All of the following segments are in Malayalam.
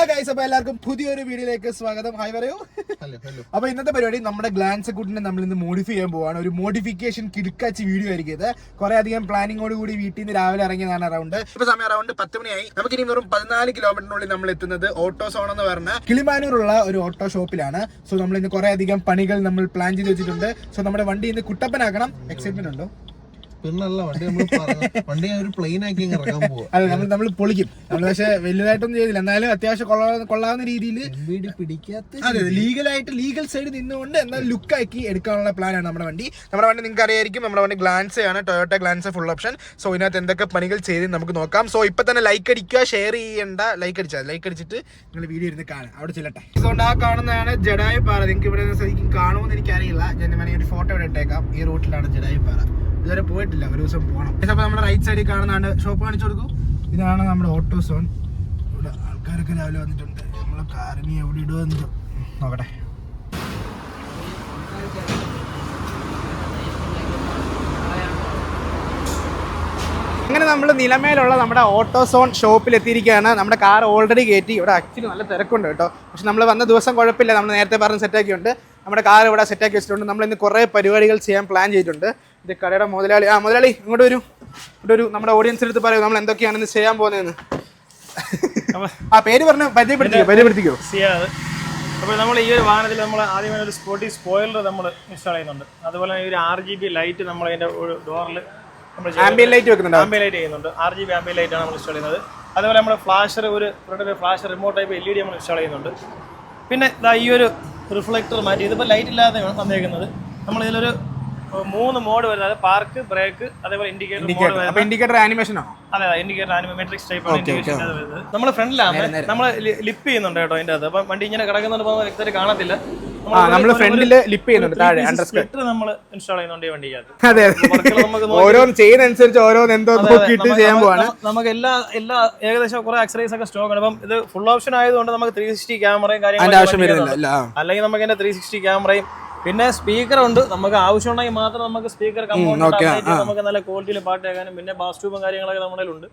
ഹലോ ഗൈസ്, അപ്പോൾ എല്ലാവർക്കും പുതിയൊരു വീഡിയോയിലേക്ക് സ്വാഗതം. ഹായ് പറയൂ. അപ്പോൾ ഇന്നത്തെ പരിപാടി നമ്മുടെ ഗ്ലാൻസ് കൂട്ടിനെ നമ്മൾ ഇന്ന് മോഡിഫൈ ചെയ്യാൻ പോവാണ്. ഒരു മോഡിഫിക്കേഷൻ കിടക്കാച്ചി വീഡിയോ ആയിരിക്കും ഇത്. കുറെ അധികം പ്ലാനിങ്ങോട് കൂടി വീട്ടിൽ നിന്ന് രാവിലെ ഇറങ്ങിയതാണ്. ഇപ്പൊ സമയം അറൗണ്ട് 10 മണിയായി. നമുക്ക് ഇനി വെറും 14 കിലോമീറ്ററിനുള്ളിൽ നമ്മൾ എത്തുന്നത് ഓട്ടോസോൺ എന്ന് പറഞ്ഞ കിളിമാനൂരുള്ള ഒരു ഓട്ടോ ഷോപ്പിലാണ്. സോ നമ്മൾ ഇന്ന് കുറെ അധികം പണികൾ നമ്മൾ പ്ലാൻ ചെയ്ത് വെച്ചിട്ടുണ്ട്. സോ നമ്മുടെ വണ്ടി ഇന്ന് കുട്ടപ്പനാക്കണം. എക്സൈറ്റ്മെന്റ് ഉണ്ടോ? പിന്നല്ല വണ്ടി ഒരു പ്ലെയിൻ ആക്കി ഇറങ്ങാൻ പോവാ. അതെ, നമ്മൾ പൊളിക്കും. നമ്മൾ പക്ഷെ വലുതായിട്ടൊന്നും ചെയ്തില്ല, എന്നാലും അത്യാവശ്യം കൊള്ളാവുന്ന രീതിയിൽ പിടിക്കാത്ത അതെ ലീഗലായിട്ട് ലീഗൽ സൈഡ് നിന്നുകൊണ്ട് എന്നാൽ ലുക്കാക്കി എടുക്കാനുള്ള പ്ലാനാണ് നമ്മുടെ വണ്ടി. നിങ്ങൾക്ക് അറിയായിരിക്കും, നമ്മുടെ വണ്ടി ഗ്ലാൻസ് ആണ്, Toyota Glanza full option. So ഇതിനകത്ത് എന്തൊക്കെ പണികൾ ചെയ്ത് നമുക്ക് നോക്കാം. സോ ഇപ്പൊ തന്നെ ലൈക്ക് അടിക്കുക, ഷെയർ ചെയ്യേണ്ട, ലൈക്ക് അടിച്ചിട്ട് നിങ്ങൾ വീഡിയോ ഇരുന്ന് കാണാം. അവിടെ ചെല്ലട്ടെ. അതുകൊണ്ട് ആ കാണുന്നതാണ് ജഡായു പാറ. നിങ്ങൾക്ക് ഇവിടെ ശരിക്കും കാണുമെന്ന് എനിക്കറിയില്ല. ഞാൻ വേണമെങ്കിൽ ഒരു ഫോട്ടോ ഇവിടെ ഇട്ടേക്കാം. ഈ റൂട്ടിലാണ് ജഡായു പാറ. ഇതുവരെ പോയിട്ടില്ല, ഒരു ദിവസം പോകണം. അപ്പോൾ നമ്മുടെ റൈറ്റ് സൈഡിൽ കാണുന്നതാണ് ഷോപ്പ്. കാണിച്ചു കൊടുക്കും. ഇതാണ് നമ്മുടെ ഓട്ടോസോൺ. ഇവിടെ ആൾക്കാരൊക്കെ രാവിലെ വന്നിട്ടുണ്ട്. നമ്മളെ കാറിനി എവിടെ ഇടുമെന്ന് നോക്കട്ടെ. അങ്ങനെ നമ്മൾ നിലമേലുള്ള നമ്മുടെ ഓട്ടോസോൺ ഷോപ്പിൽ എത്തിയിരിക്കുകയാണ്. നമ്മുടെ കാർ ഓൾറെഡി കയറ്റി. ഇവിടെ ആക്ച്വലി നല്ല തിരക്കുണ്ട് കേട്ടോ. പക്ഷെ നമ്മൾ വന്ന ദിവസം കുഴപ്പമില്ല, നമ്മൾ നേരത്തെ പറഞ്ഞ് സെറ്റാക്കിയുണ്ട്. നമ്മുടെ കാർ ഇവിടെ സെറ്റാക്കി വെച്ചിട്ടുണ്ട്. നമ്മൾ ഇന്ന് കുറേ പരിപാടികൾ ചെയ്യാൻ പ്ലാൻ ചെയ്തിട്ടുണ്ട്. ഇത് കടയുടെ മുതലാളി. മുതലാളി ഇങ്ങോട്ട് വരൂ. നമ്മുടെ ഓഡിയൻസിൻ്റെ അടുത്ത് പറയൂ നമ്മൾ എന്തൊക്കെയാണ് ഇന്ന് ചെയ്യാൻ പോകുന്നതെന്ന്. പേര് പറഞ്ഞ് പരിചയപ്പെടുത്തിക്കോ. അപ്പോൾ നമ്മൾ ഈ ഒരു വാഹനത്തിൽ നമ്മൾ ആദ്യമേ ഒരു സ്പോട്ടി സ്പോയിലർ നമ്മൾ ഇൻസ്റ്റാൾ ചെയ്യുന്നുണ്ട്. അതുപോലെ ഈ ഒരു RGB ലൈറ്റ് നമ്മൾ അതിൻ്റെ ഡോറിൽ നമ്മൾ ആംബിയൻ ലൈറ്റ് വെക്കുന്നുണ്ട്. ആംബിയൻ ലൈറ്റ് ചെയ്യുന്നുണ്ട്. RGB ആംബിയൻ ലൈറ്റാണ് നമ്മൾ ഇൻസ്റ്റാൾ ചെയ്യുന്നത്. അതുപോലെ നമ്മൾ ഫ്ലാഷർ ഒരു ഫ്ലാഷർ റിമോട്ട് ടൈപ്പ് LED നമ്മൾ ഇൻസ്റ്റാൾ ചെയ്യുന്നുണ്ട്. പിന്നെ ഈ ഒരു റിഫ്ലക്ടർ മാറ്റി, ഇതിപ്പോൾ ലൈറ്റ് ഇല്ലാതെ വന്നേക്കുന്നത്. നമ്മൾ ഇതിലൊരു 3 മോഡ് വരുന്നത്, പാർക്ക്, ബ്രേക്ക്, അതേപോലെ ഇൻഡിക്കേറ്റർ. ഇൻഡിക്കേറ്റർ ആനിമേഷൻ ആണോ? അതെ, ഇൻഡിക്കേറ്റർ ആനിമേട്രിക്സ് ടൈപ്പ് ആണ് ഇൻഡിക്കേഷൻ വരുന്നത്. നമ്മൾ ഫ്രണ്ടിലാണ് നമ്മൾ ലിപ്പ് ചെയ്യുന്നുണ്ട് കേട്ടോ അതിൻ്റെ അകത്ത്. അപ്പം വണ്ടി ഇങ്ങനെ കിടക്കുന്നുണ്ട്, വ്യക്തമായിട്ട് കാണത്തില്ല. നമ്മൾ ഫ്രണ്ടിൽ ലിപ്പ് ചെയ്യുന്നുണ്ട്, താഴെ സ്പ്ലിറ്റർ നമ്മൾ ഇൻസ്റ്റാൾ ചെയ്യുന്നുണ്ട് ഈ വണ്ടിക്കകത്ത്. അതെ, ഓരോന്ന് ചെയ്യുന്നതനുസരിച്ച് ഓരോന്ന് എന്തോ നോക്കിയിട്ട് ചെയ്യാൻ പോവാണ്. നമുക്ക് എല്ലാ ഏകദേശം കുറെ ആക്സറീസ് ഒക്കെ സ്റ്റോക്ക് ആണ്. അപ്പം ഇത് ഫുൾ ഓപ്ഷൻ ആയതുകൊണ്ട് നമുക്ക് 360 ക്യാമറയും കാര്യങ്ങളും ആവശ്യം വരുന്നില്ല. അല്ലെങ്കിൽ നമുക്ക് അതിന്റെ 360 ക്യാമറയും പിന്നെ സ്പീക്കർ ഉണ്ട്. നമുക്ക് ആവശ്യമുണ്ടെങ്കിൽ മാത്രം നമുക്ക് സ്പീക്കർ കമ്പോണന്റ് നമുക്ക് നല്ല ക്വാളിറ്റിയിൽ പാട്ട് കേൾക്കാനും പിന്നെ ബാസ് ട്യൂബും കാര്യങ്ങളൊക്കെ നമ്മുടെ ഉണ്ട്.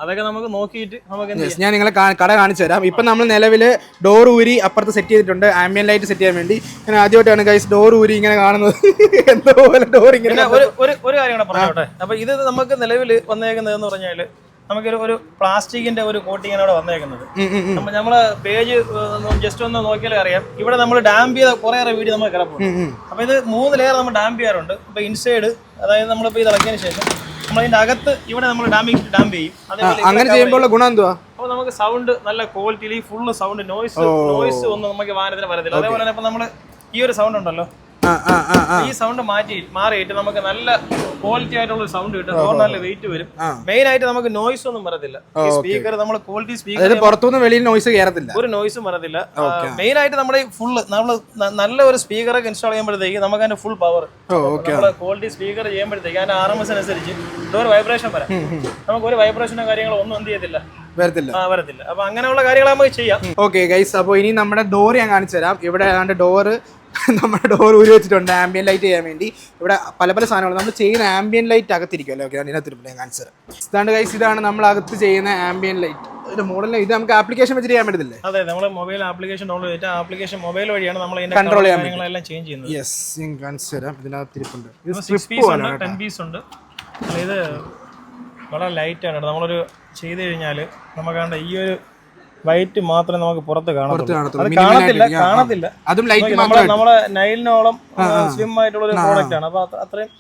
അതൊക്കെ നമുക്ക് നോക്കിയിട്ട് നമുക്ക് ഞാൻ നിങ്ങളെ കട കാണിച്ചു തരാം. ഇപ്പൊ നമ്മൾ നിലവില് ഡോർ ഊരി അപ്പുറത്ത് സെറ്റ് ചെയ്തിട്ടുണ്ട് ആംബിയൻ ലൈറ്റ് സെറ്റ് ചെയ്യാൻ വേണ്ടി. ഞാൻ ആദ്യമായിട്ടാണ് ഗൈസ് ഡോർ ഊരി ഇങ്ങനെ കാണുന്നത്. എന്തോ പോലെ ഡോർ ഇങ്ങനെ. ഒരു കാര്യം കൂടെ പറഞ്ഞോട്ടെ. അപ്പൊ ഇത് നമുക്ക് നിലവിൽ വന്നേക്കുന്നതെന്ന് പറഞ്ഞാല് നമുക്കൊരു പ്ലാസ്റ്റിക്കിന്റെ ഒരു കോട്ടിങ് ആണ് വന്നേക്കുന്നത്. നമ്മള് പേജ് ജസ്റ്റ് ഒന്ന് നോക്കിയാലേ അറിയാം. ഇവിടെ നമ്മൾ ഡാമ്പ് ചെയ്ത കുറെ വീഡിയോ നമ്മൾ കിടപ്പുണ്ട്. അപ്പൊ ഇത് 3 ലെയർ നമ്മൾ ഡാമ്പ് ചെയ്യാറുണ്ട്. ഇപ്പൊ ഇൻസൈഡ്, അതായത് നമ്മളിപ്പോ ഇത് ഇളക്കിയതിന് ശേഷം നമ്മൾ അതിന്റെ അകത്ത് ഇവിടെ നമ്മൾ ഡാമ്പ് ചെയ്യും. അങ്ങനെ ചെയ്യുമ്പോൾ ഗുണം എന്തുവാ? അപ്പൊ നമുക്ക് സൗണ്ട് നല്ല ക്വാളിറ്റിയിൽ ഫുള്ള് സൗണ്ട് നോയ്സ് ഒന്നും നമുക്ക് വാഹനത്തിന് വരത്തില്ല. അതേപോലെ തന്നെ ഇപ്പൊ നമ്മള് ഈ ഒരു സൗണ്ട് ഉണ്ടല്ലോ, ഈ സൗണ്ട് മാറിയിട്ട് നമുക്ക് നല്ല ക്വാളിറ്റി ആയിട്ടുള്ള സൗണ്ട് കിട്ടും. നല്ല വെയിറ്റ് വരും. മെയിൻ ആയിട്ട് നമുക്ക് നോയ്സ് ഒന്നും വരത്തില്ല. സ്പീക്കർ നമ്മൾ ക്വാളിറ്റി സ്പീക്കർ, പുറത്തുനിന്ന് വെളിയിൽ നോയ്സ് കയറത്തില്ല, ഒരു നോയ്സും വരത്തില്ല. മെയിൻ ആയിട്ട് നമ്മുടെ ഫുള്ള് നമ്മൾ നല്ല ഒരു സ്പീക്കറൊക്കെ ഇൻസ്റ്റാൾ ചെയ്യുമ്പോഴത്തേക്ക് നമുക്ക് അതിന്റെ ഫുൾ പവർ ക്വാളിറ്റി സ്പീക്കർ ചെയ്യുമ്പോഴത്തേക്ക് അതിന്റെ RMS അനുസരിച്ച് ഒരു വൈബ്രേഷൻ വരാം. നമുക്ക് ഒരു വൈബ്രേഷനോ കാര്യങ്ങളോ ഒന്നും എന്ത് ചെയ്യത്തില്ല, വരത്തില്ല. അപ്പൊ അങ്ങനെയുള്ള കാര്യങ്ങൾ നമുക്ക് ചെയ്യാം. ഓക്കെ ഗൈസ്, അപ്പോൾ ഇനി നമ്മുടെ ഡോർ ഞാൻ കാണിച്ചു തരാം. ഇവിടെ ഏതാണ്ട് നമ്മുടെ ഡോർ ഊരി വെച്ചിട്ടുണ്ട് ആംബിയൻ ലൈറ്റ് ചെയ്യാൻ വേണ്ടി. ഇവിടെ പല സാധനങ്ങൾ നമ്മൾ ചെയ്യുന്ന ആംബിയൻ ലൈറ്റ് അകത്തിരിക്കുമല്ലോ. ഓക്കെ, അതിനകത്ത് ഞാൻ കാണിച്ചു തരാം. ഇതാണ് ഗൈസ്, ഇതാണ് നമ്മൾ അകത്ത് ചെയ്യുന്ന ആംബിയൻ ലൈറ്റ്. ഇത് മോഡലിൽ ഇത് നമുക്ക് ആപ്ലിക്കേഷൻ വെച്ചിട്ട് ചെയ്യാൻ പറ്റത്തില്ലേ? അതെ, നമ്മൾ മൊബൈൽ ആപ്ലിക്കേഷൻ ഡൗൺലോഡ് ചെയ്തിട്ട് ആപ്ലിക്കേഷൻ മൊബൈൽ വഴിയാണ് നമ്മൾ കൺട്രോൾ ചെയ്യാൻ ചേഞ്ച് ചെയ്യുന്നത്. യെസ്, ഞാൻ കാണിച്ചു തരാം. ഇതിനകത്ത് ഇരിപ്പുണ്ട്. ഇത് 10 പീസ് ഉണ്ട്. ഇത് വളരെ ലൈറ്റ് ആണ്. നമ്മളൊരു ചെയ്ത് കഴിഞ്ഞാൽ നമുക്കാണ്ട് ഈ ഒരു വൈറ്റ് മാത്രമേ നമുക്ക് പുറത്ത് കാണത്തില്ല. അതും ലൈറ്റ് നമ്മളെ നൈലിനോളം സ്ലിം ആയിട്ടുള്ള ഒരു പ്രോഡക്റ്റ് ആണ്. അപ്പൊ അത്രയും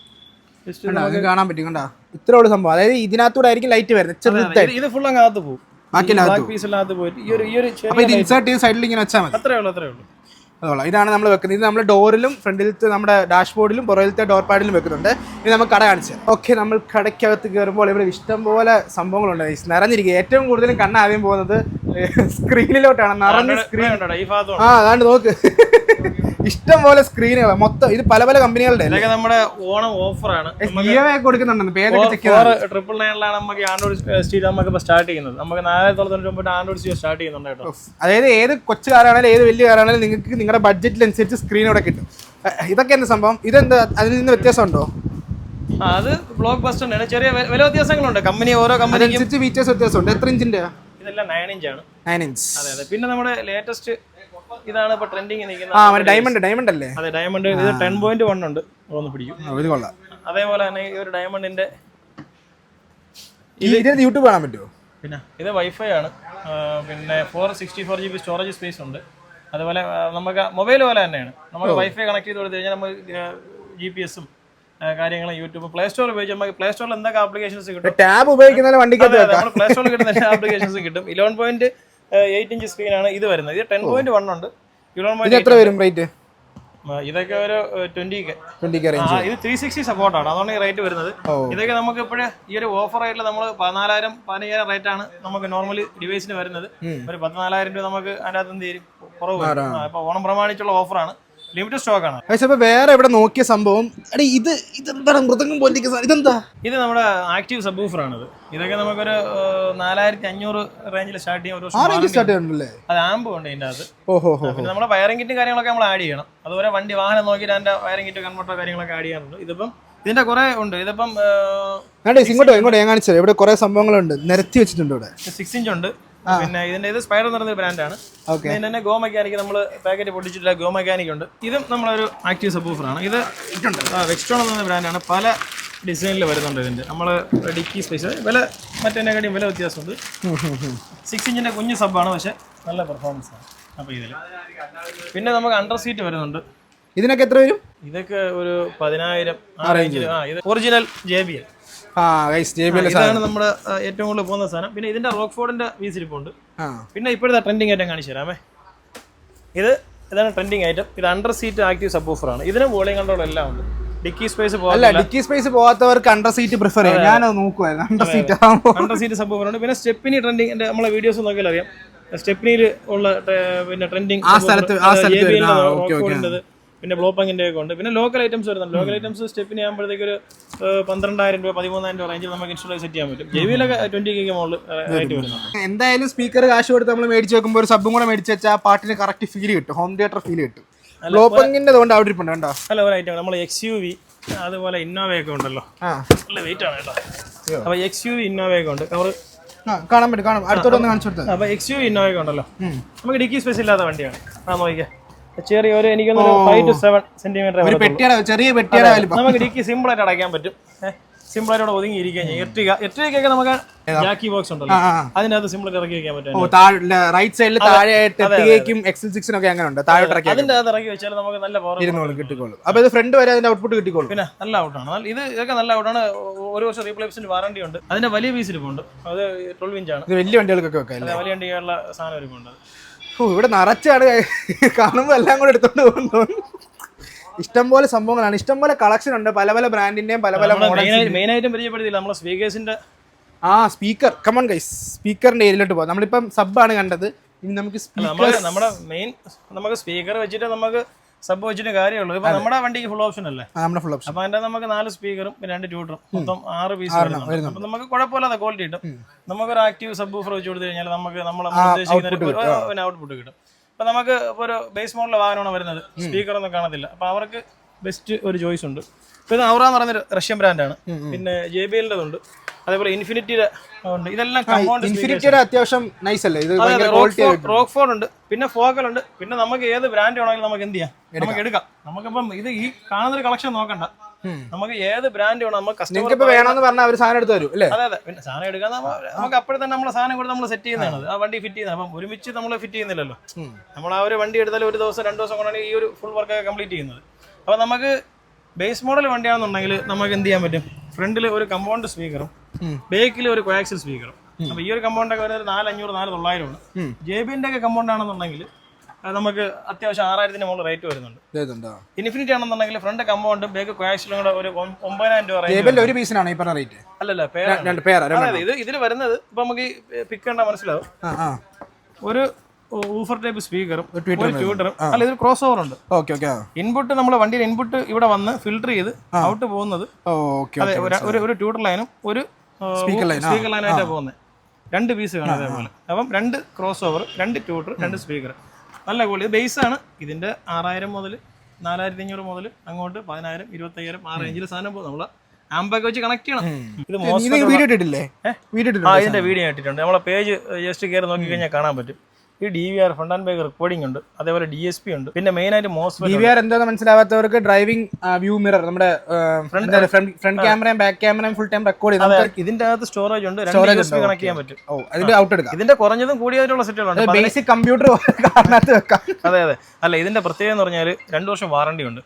കാണാൻ പറ്റും. കണ്ടാ ഇത്രയുള്ള സംഭവം. അതായത് ഇതിനകത്തൂടെ ആയിരിക്കും ലൈറ്റ് വരുന്നത്. ഇത് ഫുൾ അങ്ങകത്ത് പോകും. പീസിനകത്ത് പോയിട്ട് ഈ ഒരു ഇൻസേർട്ട് ചെയ്ത് സൈഡിൽ ഇങ്ങനെ വെച്ചാൽ മതി. അത്രേ ഉള്ളൂ. അതോളം ഇതാണ് നമ്മൾ വെക്കുന്നത്. ഇത് നമ്മൾ ഡോറിലും ഫ്രണ്ടിലത്തെ നമ്മുടെ ഡാഷ്ബോർഡിലും പുറകിലത്തെ ഡോർ പാഡിലും വെക്കുന്നുണ്ട്. ഇത് നമുക്ക് കട കാണിച്ചു. ഓക്കെ, നമ്മൾ കടയ്ക്കകത്ത് കയറുമ്പോൾ ഇവിടെ ഇഷ്ടംപോലെ സംഭവങ്ങളുണ്ട്. നിറഞ്ഞിരിക്കുക. ഏറ്റവും കൂടുതലും കണ്ണാദ്യം പോകുന്നത് സ്ക്രീനിലോട്ടാണ്. നിറഞ്ഞ സ്ക്രീൻ. അതാണ്ട് നോക്ക്, ഇഷ്ടം പോലെ സ്ക്രീനുകൾ മൊത്തം. ഇത് പല കമ്പനികളുടെ നമ്മുടെ ഓണം ഓഫറാണ്. കൊടുക്കുന്നുണ്ട്. പേരൊക്കെ ചെക്ക് 999 നമുക്ക് ആൻഡ്രോയിഡ് സ്റ്റീൽ നമുക്ക് സ്റ്റാർട്ട് ചെയ്യുന്നത്. നമുക്ക് 4999 ആൻഡ്രോയിഡ് സ്റ്റീൽ സ്റ്റാർട്ട് ചെയ്യുന്നുണ്ട് കേട്ടോ. അതായത് ഏത് കൊച്ചു കാറാണെങ്കിലും ഏത് വലിയ കാറാണെങ്കിലും നിങ്ങൾക്ക് നിങ്ങളുടെ ബഡ്ജറ്റിനനുസരിച്ച് സ്ക്രീൻ ഇവിടെ കിട്ടും. ഇതൊക്കെ എന്താ സംഭവം? ഇതെന്താ അതിൽ നിന്ന് വ്യത്യാസമുണ്ടോ? അത് ബ്ലോക്ക് ബസ്റ്റർ ചെറിയ വില വ്യത്യാസങ്ങളുണ്ട്. കമ്പനി ഓരോ കമ്പനി ഫീച്ചേഴ്സ് വ്യത്യാസമുണ്ട്. എത്ര ഇഞ്ചിന്റെ? ഇതെല്ലാം 9 ഇഞ്ചാണ്. 9 ഇഞ്ച്. അതെ അതെ. പിന്നെ നമ്മുടെ ലേറ്റസ്റ്റ് ഇതാണ് ഇപ്പൊ ട്രെൻഡിങ് നിൽക്കുന്നത്. ഡയമണ്ട് അല്ലേ? അതെ, ഡയമണ്ട്. ഇത് 10.1 ഉണ്ട്. ഒന്ന് പിടിക്കും. ഇത് കൊള്ളാം. അതേപോലെ തന്നെ ഈ ഒരു ഡയമണ്ടിന്റെ ഇത് യൂട്യൂബ് കാണാൻ പറ്റുമോ? പിന്നെ ഇത് വൈഫൈ ആണ്. പിന്നെ 464 GB സ്റ്റോറേജ് സ്പേസ് ഉണ്ട്. അതുപോലെ നമുക്ക് മൊബൈൽ പോലെ തന്നെയാണ്. നമുക്ക് വൈഫൈ കണക്ട് ചെയ്ത് കൊടുത്തു കഴിഞ്ഞാൽ നമുക്ക് GPS-ഉം കാര്യങ്ങളും യൂട്യൂബ് പ്ലേ സ്റ്റോർ ഉപയോഗിച്ച് നമുക്ക് പ്ലേ സ്റ്റോറിൽ എന്തൊക്കെ ആപ്ലിക്കേഷൻസ് കിട്ടും, ടാബ് ഉപയോഗിക്കുന്ന വണ്ടിക്ക് നമ്മൾ പ്ലേ സ്റ്റോറിൽ കിട്ടുന്ന എല്ലാ ആപ്ലിക്കേഷൻസും കിട്ടും. 11.8 ഇഞ്ച് സ്ക്രീനാണ് ഇത് വരുന്നത്. ഇത് 10.1 ഉണ്ട്. 11.8 എത്ര വരും റേറ്റ്? ഇതൊക്കെ ഒരു 20K. ഇത് 360 സപ്പോർട്ടാണ്, അതുകൊണ്ട് ഈ റേറ്റ് വരുന്നത്. ഇതൊക്കെ നമുക്ക് ഇപ്പോഴേ ഈ ഒരു ഓഫർ റേറ്റിൽ നമ്മൾ 14,000-15,000 റേറ്റ് ആണ് നമുക്ക് നോർമലി ഡിവൈസിന് വരുന്നത്. ഒരു 14,000 രൂപ നമുക്ക് അതിനകത്ത് എന്ത് ചെയ്യും കുറവ് വരും. ഇപ്പൊ ഓണം പ്രമാണിച്ചുള്ള ഓഫറാണ്, ലിമിറ്റഡ് സ്റ്റോക്ക് ആണ്. പക്ഷേ വേറെ എവിടെ നോക്കിയ സംഭവം ഇതെന്താ മൃദംഗം പോലിരിക്കുന്ന ഇതെന്താ? ഇത് നമ്മുടെ ആക്റ്റീവ് സബ് വൂഫർ ആണിത്. ഇതൊക്കെ നമുക്കൊരു 4,500 റേഞ്ചിൽ സ്റ്റാർട്ട് ചെയ്യാം. അത് ആമ്പ് ഉണ്ട് ഇതിന്റെ അകത്ത്. പിന്നെ നമ്മുടെ വയറിംഗ് കിറ്റും കാര്യങ്ങളൊക്കെ നമ്മൾ ആഡ് ചെയ്യണം. അതുപോലെ വണ്ടി വാഹനം നോക്കിയിട്ട് അതിന്റെ വയറിംഗ് കിറ്റ് കൺവെർട്ടർ കാര്യങ്ങളൊക്കെ ആഡ് ചെയ്യാറുണ്ട്. ഇതിപ്പം ഇതിന്റെ കുറെ ഉണ്ട്. ഇതിപ്പം ഇങ്ങോട്ട് ഞാൻ കാണിച്ചത് ഇവിടെ കുറെ സംഭവങ്ങളുണ്ട്, നിരത്തി വെച്ചിട്ടുണ്ട്. ഇവിടെ 6 ഇഞ്ച് ഉണ്ട്. പിന്നെ ഇതിന്റെ ഇത് സ്പൈഡർ എന്ന് പറയുന്ന ബ്രാൻഡാണ്. ഇതിന്റെ തന്നെ ഗോ മെക്കാനിക് നമ്മൾ പാക്കറ്റ് പൊട്ടിച്ചിട്ടില്ല, ഗോ മെക്കാനിക് ഉണ്ട്. ഇതും നമ്മളൊരു ആക്റ്റീവ് സബ് വൂഫർ ആണ്. ഇത് വെക്സ്ട്രോൺ എന്ന ബ്രാൻഡാണ്. പല ഡിസൈനിൽ വരുന്നുണ്ട് ഇതിന്റെ. നമ്മൾ ഡിക്കി സ്പേസ് വില മറ്റേതിനെക്കാട്ടിയും വില വ്യത്യാസമുണ്ട്. 6 ഇഞ്ചിന്റെ കുഞ്ഞ് സബ്ബാണ്, പക്ഷെ നല്ല പെർഫോമൻസ് ആണ്. അപ്പോൾ ഇതിൽ പിന്നെ നമുക്ക് അണ്ടർ സീറ്റ് വരുന്നുണ്ട്. ഇതിനൊക്കെ എത്ര വരും? ഇതൊക്കെ ഒരു 10,000 ആ റേഞ്ചിൽ. ഇത് ഒറിജിനൽ JBL. ഇതാണ് നമ്മുടെ ഏറ്റവും കൂടുതൽ പോകുന്ന സാധനം. പിന്നെ ഇതിന്റെ റോക്ക്ഫോർഡിന്റെ വീസിരിപ്പുണ്ട്. പിന്നെ ഇപ്പോഴത്തെ ട്രെൻഡിങ് ഐറ്റം കാണിച്ചു തരാമേ. ഇതാണ് ട്രെൻഡിങ് ഐറ്റം. ഇത് under seat active subwoofer ആണ്. ഇതിന് വോളിയം കൺട്രോൾ എല്ലാം ഉണ്ട്. ഡിക്കി സ്പേസ് പോകാത്തവർക്ക് അണ്ടർ സീറ്റ് പ്രിഫർ ചെയ്യാം. ഞാൻ നോക്കുവായിരുന്നു അണ്ടർ സീറ്റ് സബ് വൂഫർ ഉണ്ട്. പിന്നെ സ്റ്റെപ്പിനി ട്രെൻഡിങ് നമ്മളെ വീഡിയോസ് നോക്കിയാൽ അറിയാം. സ്റ്റെപ്പിനിയിൽ ഉള്ള പിന്നെ ട്രെൻഡിങ് പിന്നെ ബ്ലോപ്പങ്ങിന്റെ ഒക്കെ ഉണ്ട്. പിന്നെ ലോക്കൽ ഐറ്റംസ് വരുന്നുണ്ട്. ലോക്കൽ ഐറ്റംസ് സ്റ്റെപ്പിന് ആകുമ്പോഴത്തേക്ക് ഒരു 12,000 രൂപ 13,000 രൂപ റേഞ്ചിൽ നമുക്ക് ഇൻസ്റ്റാൾ സെറ്റ് ചെയ്യാൻ പറ്റും. JBLൊക്കെ 20K മുകളിൽ റേറ്റ് വരുന്നുണ്ട്. എന്തായാലും സ്പീക്കർ കാശ് കൊടുത്ത് നമ്മൾ മേടിച്ച് വെക്കുമ്പോൾ ഒരു സബും കൂടെ മേടിച്ച് വെച്ചാൽ പാട്ടിന് കറക്റ്റ് ഫീൽ കിട്ടും, ഹോം തിയേറ്റർ ഫീൽ കിട്ടും. ബ്ലോപ്പങ്ങിന്റെ കൊണ്ട് അവിടെ ഇരിപ്പുണ്ട് കേട്ടോ. അല്ല, ഒരു ഐറ്റം നമ്മൾ XUV അതുപോലെ ഇന്നോവയൊക്കെ ഉണ്ടല്ലോ. നല്ല വെയിറ്റ് ആണ് കേട്ടോ. അപ്പൊ XUV ഇന്നോവയൊക്കെ ഉണ്ട്. കവർ കാണാൻ പറ്റും. അടുത്തോട്ടൊന്ന് കാണിച്ചു കൊടുത്തത്. അപ്പൊ XUV ഇന്നോവയൊക്കെ ഉണ്ടല്ലോ. നമുക്ക് ഡിക്കി സ്പേസ് ഇല്ലാത്ത വണ്ടിയാണ്. നോക്കിയാ ചെറിയ ഒരു എനിക്കൊന്ന് 5 to 7 സെന്റിമീറ്റർ നമുക്ക് ഡിക്കി സിമ്പിൾ ആയിട്ട് അടയ്ക്കാൻ പറ്റും. സിമ്പിൾ ആയിട്ട് ഒതുങ്ങി ഇരിക്കുകയും ചെയ്യും. എർട്ടിഗയൊക്കെ നമുക്ക് ജാക്കി ബോക്സ് ഉണ്ടല്ലോ, അതിനകത്ത് സിമ്പിൾ ഇറക്കി വെക്കാൻ പറ്റും. റൈറ്റ് സൈഡിൽ താഴെയായിട്ടും XL6 ഒക്കെ അങ്ങനെ ഉണ്ട്. അതിന്റെ അകത്ത് ഇറക്കി വെച്ചാൽ നമുക്ക് നല്ല പവർ കിട്ടിക്കോളും. അപ്പൊ ഇത് ഫ്രണ്ട് വരെ അതിന്റെ ഔട്ട്പുട്ട് കിട്ടിക്കോളും. പിന്നെ നല്ല ഔട്ടാണ്. ഇതൊക്കെ നല്ല ഔട്ടാണ്. 1 വർഷം റീപ്ലേസ്മെന്റ് വാറണ്ടി ഉണ്ട്. അതിന്റെ വലിയ പീസിലിപ്പുണ്ട്. അത് 12 ഇഞ്ചാണ്. വലിയ വണ്ടികൾക്കൊക്കെ വെക്കാം. വലിയ വണ്ടികളുള്ള സാധനം ഒരുക്കുണ്ട്. ഇവിടെ നിറച്ചാണ് കാണുമ്പോൾ എല്ലാം കൂടെ എടുത്തോണ്ട് പോകുന്നു. ഇഷ്ടംപോലെ സംഭവങ്ങളാണ്, ഇഷ്ടംപോലെ കളക്ഷൻ ഉണ്ട്. പല പല ബ്രാൻഡിന്റെയും പല പല മെയിൻ ആയിട്ടും പരിചയപ്പെടുത്തില്ല നമ്മളെ സ്പീക്കേഴ്സിന്റെ സ്പീക്കർ. കമോൺ ഗൈസ്, സ്പീക്കറിന്റെ ഏരിയയിലോട്ട് പോകാം. നമ്മളിപ്പം സബ്ബാണ് കണ്ടത്. ഇനി നമുക്ക് നമ്മുടെ മെയിൻ നമുക്ക് സ്പീക്കർ വെച്ചിട്ട് നമുക്ക് സബ് വെച്ചിട്ട് കാര്യമുള്ളൂ. ഇപ്പൊ നമ്മുടെ വണ്ടിക്ക് ഫുൾ ഓപ്ഷൻ അല്ലേ? അപ്പൊ അതിന്റെ നമുക്ക് 4 സ്പീക്കറും 2 ട്യൂട്ടറും മൊത്തം 6 പീസ് വരുന്നുണ്ട്. അപ്പൊ നമുക്ക് കുഴപ്പമില്ലാത്ത ക്വാളിറ്റി കിട്ടും. നമുക്കൊരു ആക്റ്റീവ് സബ് വൂഫർ വെച്ച് കൊടുത്തു കഴിഞ്ഞാൽ നമുക്ക് നമ്മൾ ഉദ്ദേശിക്കുന്ന ഔട്ട്പുട്ട് കിട്ടും. അപ്പൊ നമുക്ക് ഒരു ബേസ് മോഡൽ വാഹനമാണ് വരുന്നത്, സ്പീക്കർ ഒന്നും കാണത്തില്ല. അപ്പൊ അവർക്ക് ബെസ്റ്റ് ഒരു ചോയ്സ് ഉണ്ട്. ഇപ്പൊ ഇത് ഔറ എന്ന് പറയുന്നൊരു റഷ്യൻ ബ്രാൻഡാണ്. പിന്നെ JBLന്റെ ഉണ്ട്, അതേപോലെ ഇൻഫിനിറ്റിയുടെ ഉണ്ട്. ഇതെല്ലാം ഇൻഫിനിറ്റിയുടെ അത്യാവശ്യം നൈസ് അല്ലേ? റോക്ക്ഫോർഡ് ഉണ്ട്, പിന്നെ ഫോക്കൽ ഉണ്ട്. പിന്നെ നമുക്ക് ഏത് ബ്രാൻഡ് വേണമെങ്കിലും നമുക്ക് എന്ത് ചെയ്യാം, നമുക്ക് എടുക്കാം. നമുക്കിപ്പം ഇത് ഈ കാണുന്നൊരു കളക്ഷൻ നോക്കണ്ട, നമുക്ക് ഏത് ബ്രാൻഡ് വേണം നമുക്ക് കസ്റ്റമർ വേണമെന്ന് പറഞ്ഞാൽ അവർ സാധനം എടുത്ത് തരും. അതെ. പിന്നെ സാധനം എടുക്കാൻ നമുക്ക് അപ്പോഴെ തന്നെ നമ്മളെ സാധനം കൂടെ നമ്മൾ സെറ്റ് ചെയ്യുന്നതാണ്. ആ വണ്ടി ഫിറ്റ് ചെയ്യുന്നത്. അപ്പം ഒരുമിച്ച് നമ്മൾ ഫിറ്റ് ചെയ്യുന്നില്ലല്ലോ. നമ്മൾ ആ ഒരു വണ്ടി എടുത്താൽ 1 ദിവസം 2 ദിവസം കൊണ്ടാണ് ഈ ഒരു ഫുൾ വർക്ക് കംപ്ലീറ്റ് ചെയ്യുന്നത്. അപ്പൊ നമുക്ക് ബേസ് മോഡൽ വണ്ടിയാണെന്നുണ്ടെങ്കിൽ നമുക്ക് എന്ത് ചെയ്യാൻ പറ്റും, ഫ്രണ്ടിൽ ഒരു കമ്പൗണ്ട് സ്പീക്കറും ബാക്കിൽ ഒരു കോയാക്സിൽ സ്പീക്കറും. അപ്പൊ ഈ ഒരു കമ്പൗണ്ടൊക്കെ വരുന്നത് 4,500-4,900 ആണ്. JBLന്റെ ഒക്കെ കമ്പൗണ്ട് ആണെന്നുണ്ടെങ്കിൽ നമുക്ക് അത്യാവശ്യം 6,000 മുകളിൽ റേറ്റ് വരുന്നുണ്ട്. ഇൻഫിനിറ്റി ആണെന്നുണ്ടെങ്കിൽ ഫ്രണ്ട് കമ്പൗണ്ട് ബാക്ക് കോയാക്സിലും കൂടെ ഒരു 9,000 രൂപ ഒരു പീസിനാണ് ഈ പറഞ്ഞ റേറ്റ്. അല്ലല്ല, ഇതിൽ വരുന്നത് ഇപ്പൊ നമുക്ക് പിക്ക് കണ്ടാൽ മനസ്സിലാവും. ഒരു ഊഫർ ടൈപ്പ് സ്പീക്കറും ട്യൂട്ടറും. അല്ല, ഇതൊരു ക്രോസ് ഓവർ ഉണ്ട്. ഇൻപുട്ട് നമ്മുടെ വണ്ടിയുടെ ഇൻപുട്ട് ഇവിടെ വന്ന് ഫിൽട്ടർ ചെയ്ത് ഔട്ട് പോകുന്നത് ഒരു ട്യൂട്ടർ ലൈനും ഒരു സ്പീക്കർ ലൈനായിട്ടാണ് പോകുന്നത്. 2 പീസ് കാണാം അതേപോലെ. അപ്പം 2 ക്രോസ് ഓവർ, 2 ട്യൂട്ടർ, 2 സ്പീക്കർ. നല്ല ക്വാളിറ്റി ബേസ് ആണ്. ഇതിന്റെ 6,000 മുതൽ 4,500 മുതൽ അങ്ങോട്ട് 10,000, 25,000 ആ റേഞ്ചിൽ സാധനം പോകും. നമ്മളെ ആമ്പൊക്കെ വെച്ച് കണക്ട് ചെയ്യണം. ഇത് വീഡിയോ ഇട്ടിട്ടില്ലേ? ഇതിന്റെ വീഡിയോ ഇട്ടിട്ടുണ്ട്. നമ്മളെ പേജ് ജസ്റ്റ് കയറി നോക്കി കഴിഞ്ഞാൽ കാണാൻ പറ്റും. ഈ DVR front and back recording ഉണ്ട്, അതേപോലെ DSP ഉണ്ട്. പിന്നെ മെയിൻ ആയിട്ട് മോസ്ഫെറ്റ്. DVR എന്താണെന്ന് മനസ്സിലാവാത്തവർക്ക് ഡ്രൈവിംഗ് വ്യൂ മിറർ, നമ്മുടെ ഫ്രണ്ട് ക്യാമറയും ബാക്ക് ക്യാമറയും ഫുൾ ടൈം റെക്കോർഡ് ചെയ്ത് ഇതിന്റെ അകത്ത് സ്റ്റോറേജ് ഉണ്ട്, USB കണക്ട് ചെയ്യാൻ പറ്റും. അതിന്റെ ഔട്ട് എടുക്കാം. ഇതിന്റെ കുറഞ്ഞതും കൂടിയതായിട്ടുള്ള സെറ്റുകളുണ്ട്. ബേസിക് കമ്പ്യൂട്ടർ വെക്കാം. അതെ. അല്ല, ഇതിന്റെ പ്രത്യേകത എന്ന് പറഞ്ഞാൽ 2 വർഷം വാറണ്ടി ഉണ്ട്.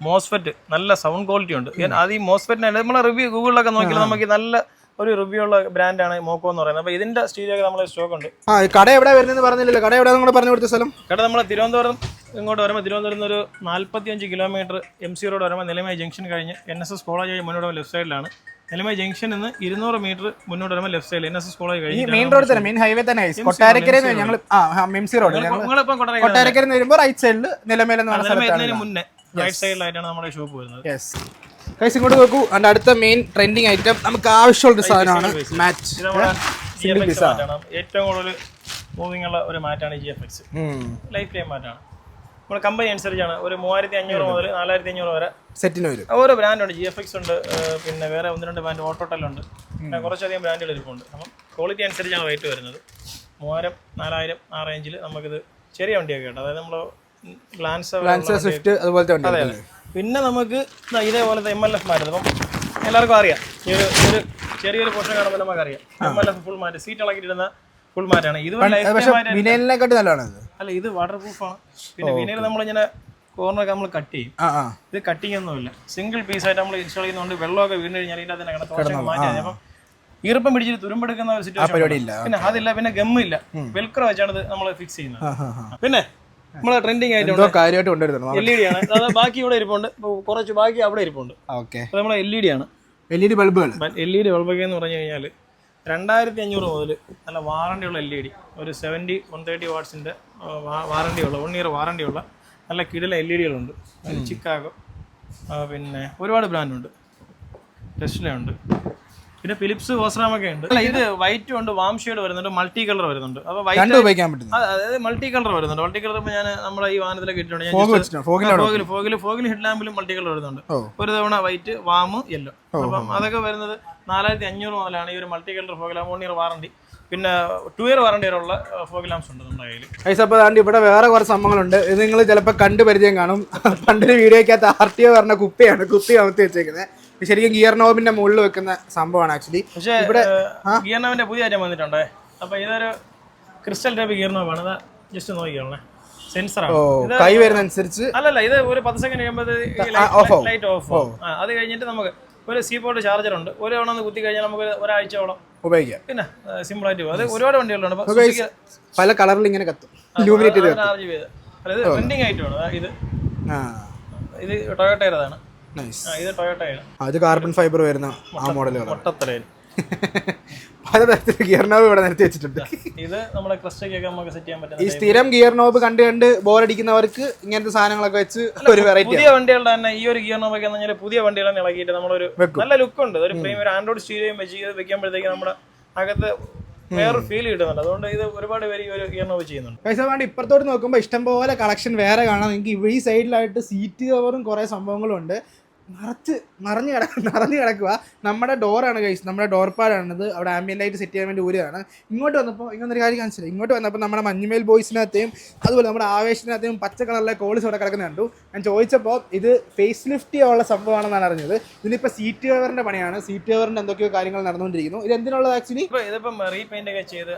മോസ്ഫെറ്റ് നല്ല സൗണ്ട് ക്വാളിറ്റി ഉണ്ട്. അത് ഈ മോസ്ഫെറ്റിനെ നമ്മളെ റിവ്യൂ ഗൂഗിളിലൊക്കെ നോക്കിയാൽ നമുക്ക് നല്ല ഒരു റിവ്യൂ ഉള്ള ബ്രാൻഡാണ് മോക്കോ എന്ന് പറയുന്നത്. അപ്പോൾ ഇതിന്റെ സ്റ്റീരിയോ നമ്മളെ സ്റ്റോക്ക് ഉണ്ട്. കട എവിടെ വരുന്നത് പറഞ്ഞില്ലല്ലോ. കട എവിടെ നിങ്ങൾ പറഞ്ഞു കൊടുത്ത സ്ഥലം? കട നമ്മൾ തിരുവനന്തപുരം ഇങ്ങോട്ട് വരുമ്പോൾ തിരുവനന്തപുരം ഒരു 45 കിലോമീറ്റർ MC റോഡ് വരുമ്പോൾ നിലമേ ജംഗ്ഷൻ കഴിഞ്ഞ് NSS കോളേജ് കഴിഞ്ഞ് മുന്നോട്ട് ലെഫ്റ്റ് സൈഡിലാണ്. നിലമേ ജംഗ്ഷൻ നിന്ന് 200 മീറ്റർ മുന്നോട്ട് വരുമ്പോൾ ലെഫ്റ്റ് സൈഡിൽ NSS കോളേജ് കഴിഞ്ഞ് മെയിൻ റോഡ് തന്നെ, മെയിൻ ഹൈവേ തന്നെ. കൊട്ടാരക്കരയിൽ ഞങ്ങൾ MC റോഡ് കൊട്ടാരക്കരയിൽ വരുമ്പോൾ റൈറ്റ് സൈഡിൽ നിലമേലെന്ന് മുന്നേ റൈറ്റ് സൈഡിലായിട്ടാണ് നമ്മുടെ ഷോപ്പ് വരുന്നത്. ഗൈസ് ഇങ്ങോട്ട് നോക്കൂ. അതിന്റെ അടുത്ത മെയിൻ ട്രെൻഡിങ് ഐറ്റം നമുക്ക് ആവശ്യമുള്ള സാധനമാണ് മാറ്റ്. ഏറ്റവും കൂടുതൽ മൂവിംഗ് ഉള്ള ഒരു മാറ്റാണ് GFX. ലൈഫ് ടൈം മാറ്റാണ്. നമ്മുടെ കമ്പനി അനുസരിച്ചാണ് ഒരു 3500 മുതൽ 4500 വരെ സെറ്റിന് വരും. ഓരോ ബ്രാൻഡുണ്ട്. GFX ഉണ്ട്, പിന്നെ വേറെ 1-2 ബ്രാൻഡ് ഓട്ടോട്ടൽ ഉണ്ട്, പിന്നെ കുറച്ചധികം ബ്രാൻഡുകൾ ഇരിപ്പുണ്ട്. അപ്പം ക്വാളിറ്റി അനുസരിച്ചാണ് റേറ്റ് വരുന്നത്. 3000, 4000 ആ റേഞ്ചിൽ നമുക്കിത് ചെറിയ വണ്ടിയൊക്കെ ഉണ്ട്. അതായത് നമ്മൾ ഗ്ലാൻസ് സ്വിഫ്റ്റ് അതുപോലത്തെ വണ്ടി. അതെ. പിന്നെ നമുക്ക് ഇതേപോലത്തെ MLF മാറ്റുന്നത്. അപ്പം എല്ലാവർക്കും അറിയാം, ഈ ഒരു ചെറിയൊരു പോർഷൻ കാണുമ്പോൾ നമുക്കറിയാം MLF ഫുൾ മാറ്റ്, സീറ്റ് ഇളക്കിയിടുന്ന ഫുൾ മാറ്റാണ്. ഇത് വിനയലിനെക്കാട്ടി നല്ലതാണ്. അല്ല, ഇത് വാട്ടർ പ്രൂഫാണ്. പിന്നെ വിനയിൽ നമ്മളിങ്ങനെ കോർണറൊക്കെ നമ്മൾ കട്ട് ചെയ്യും. ഇത് കട്ടിങ് ഒന്നുമില്ല, സിംഗിൾ പീസായിട്ട് നമ്മൾ ഇൻസ്റ്റാൾ ചെയ്യുന്നതുകൊണ്ട് വെള്ളമൊക്കെ വീണ് കഴിഞ്ഞാൽ ഇതിൻ്റെ അതിനെ കണക്ക് മാറ്റി. അപ്പം ഈർപ്പം പിടിച്ചിട്ട് തുരുമ്പെടുക്കുന്ന ഒരു സിറ്റുവേഷൻ. പിന്നെ അതില്ല, പിന്നെ ഗമ്മില്ല, വെൽക്രോ വെച്ചാണ് ഇത് നമ്മൾ ഫിക്സ് ചെയ്യുന്നത്. പിന്നെ നമ്മളെ ട്രെൻഡിങ് ആയിട്ട് LED ആണ്. അതായത് ബാക്കി ഇവിടെ ഇരിപ്പുണ്ട്, കുറച്ച് ബാക്കി അവിടെ ഇരിപ്പുണ്ട്. നമ്മളെ LED ആണ്. LED ബൾബുകൾ. LED ബൾബൊക്കെ എന്ന് പറഞ്ഞു കഴിഞ്ഞാൽ 2500 മുതൽ നല്ല വാറണ്ടിയുള്ള LED, ഒരു 130 വാട്ട്സിന്റെ വാറണ്ടിയുള്ള 1 ഇയർ വാറണ്ടിയുള്ള നല്ല കിടില LEDകളുണ്ട്. ചിക്കാഗോ, പിന്നെ ഒരുപാട് ബ്രാൻഡുണ്ട്. ടെസ്ല ഉണ്ട്, പിന്നെ ഫിലിപ്സ്, ഓസ്റാമൊക്കെ ഉണ്ട്. അല്ല, ഇത് വൈറ്റും ഉണ്ട്, വാം ഷെയ്ഡ് വരുന്നുണ്ട്, മൾട്ടി കളർ വരുന്നുണ്ട്. അപ്പോൾ അതായത് മൾട്ടി കളർ വരുന്നുണ്ട്. മൾട്ടി കളർ ഇപ്പോൾ ഞാൻ നമ്മുടെ ഈ വാഹനത്തിലൊക്കെ ഇട്ടിട്ടുണ്ട്. ഫോഗിൽ ഹെഡ് ലാമ്പിലും മൾട്ടി കളർ വരുന്നുണ്ട്. ഒരു തവണ വൈറ്റ്, വാം, യെല്ലോ. അപ്പം അതൊക്കെ വരുന്നത് 4500 മുതലാണ് ഈ ഒരു multi colour fog lamp. 1 year warranty, പിന്നെ 2 ഇയർ വാറണ്ടി വരെയുള്ള ഫോഗ് ലാംപ്സ് ഉണ്ട് നമ്മുടെ കയ്യിൽ. അപ്പോൾ ഇവിടെ വേറെ കുറച്ച് സംഭവങ്ങളുണ്ട്. ഇത് നിങ്ങൾ ചിലപ്പോൾ കണ്ടു പരിചയം കാണും. പണ്ടൊരു വീഡിയോക്കകത്ത് RTO പറഞ്ഞ കുപ്പിയാണ്, കുപ്പി അമർത്തി വെച്ചേക്കുന്നത്. ശരിക്കും ഗിയർ നോബിന്റെ മുകളിൽ വെക്കുന്ന സംഭവമാണ് ആക്ച്വലി. പക്ഷേ ഇവിടെ ഗിയർ നോബിന്റെ പുതിയ ഐറ്റം വന്നിട്ടുണ്ടേ. അപ്പൊ ഇതൊരു ക്രിസ്റ്റൽ ടൈപ്പ് ഗിയർ നോബാണ്. ഇത് ജസ്റ്റ് നോക്കിക്കോളേ, സെൻസറാണ്. കൈ വരുന്ന അനുസരിച്ച്. അല്ലല്ല, ഇത് ഒരു 10 സെക്കൻഡ് കഴിയുമ്പോൾ ലൈറ്റ് ഓഫ് ആവും. അത് കഴിഞ്ഞിട്ട് നമുക്ക് ഒരു C-പോർട്ട് ചാർജർ ഉണ്ട്. ഒരു തവണ ഒന്ന് കുത്തി കഴിഞ്ഞാൽ നമുക്ക് ഒരാഴ്ചയോളം ഉപയോഗിക്കാം. പിന്നെ സിമ്പിൾ ആയിട്ട് പോകും. അത് ഒരുപാട് വണ്ടികളുണ്ട്, പല കളറിൽ ഇങ്ങനെ കത്തും. ഇത് ട്രെൻഡിങ് ആയിട്ടാണ്. ഇത് ടൊയോട്ടയുടേതാണ്. ഇത് ടൊയോട്ടയാണ്. അത് കാർബൺ ഫൈബർ വരുന്ന ആ മോഡൽ മൊട്ടത്തലയിൽ പലതരത്തിൽ ഗിയർ നോബ് ഇവിടെ നിരത്തി വെച്ചിട്ടുണ്ട്. ഇത് നമ്മുടെ ക്ലസ്റ്റൊക്കെ നമുക്ക് സെറ്റ് ചെയ്യാൻ പറ്റും. ഈ സ്ഥിരം ഗിയർ നോബ് കണ്ട് ബോറടിക്കുന്നവർക്ക് ഇങ്ങനത്തെ സാധനങ്ങളൊക്കെ വെച്ച് ഒരു വെറൈറ്റി. പുതിയ വണ്ടികളുടെ തന്നെ ഈ ഒരു ഗിയർ നോബൊക്കെ എന്ന് പറഞ്ഞാൽ പുതിയ വണ്ടികളെ ഇളക്കിയിട്ട് നമ്മളൊരു നല്ല ലുക്ക് ഉണ്ട്. ഒരു പ്രീമിയം ഒരു ആൻഡ്രോയിഡ് സ്റ്റീരിയോയും വെച്ച് വെക്കുമ്പോഴത്തേക്ക് നമ്മുടെ അകത്ത് വേറൊരു ഫീൽ കിട്ടുന്നുണ്ട്. അതുകൊണ്ട് ഇത് ഒരുപാട് പേര് ഈ ഒരു ഗിയർ നോബ് ചെയ്യുന്നുണ്ട്. പൈസ വേണ്ടി ഇപ്പുറത്തോട്ട് നോക്കുമ്പോൾ ഇഷ്ടംപോലെ കളക്ഷൻ വേറെ കാണാം. നിങ്ങൾക്ക് ഈ സൈഡിലായിട്ട് സീറ്റ് കവറും കുറേ സംഭവങ്ങളുണ്ട്. നിറഞ്ഞു കിടക്കുക. നമ്മുടെ ഡോറാണ് ഗൈസ്, നമ്മുടെ ഡോർ പാഡാണിത്. അവിടെ ആംബിയൻ ലൈറ്റ് സെറ്റ് ചെയ്യാൻ വേണ്ടി ഊരാണ്. ഇങ്ങോട്ട് വന്നപ്പോൾ ഇങ്ങനൊരു കാര്യം കാണിച്ചില്ല. ഇങ്ങോട്ട് വന്നപ്പോൾ നമ്മുടെ മഞ്ഞുമേൽ ബോയ്സിനകത്തെയും അതുപോലെ നമ്മുടെ ആവേശത്തിനകത്തെയും പച്ച കളറിലെ കോളീസ് അവിടെ കിടക്കുന്ന കണ്ടു. ഞാൻ ചോദിച്ചപ്പോൾ ഇത് ഫേസ് ലിഫ്റ്റ് ചെയ്യാനുള്ള സംഭവമാണെന്നാണ് അറിഞ്ഞത്. ഇതിനിപ്പോൾ സീറ്റ് കവറിൻ്റെ പണിയാണ്. സീറ്റ് കവറിൻ്റെ എന്തൊക്കെയോ കാര്യങ്ങൾ നടന്നുകൊണ്ടിരിക്കുന്നു. ഇത് എന്തിനുള്ളത് ആക്ച്വലി? ഇതിപ്പം റീപെയിന്റ് ഒക്കെ ചെയ്ത്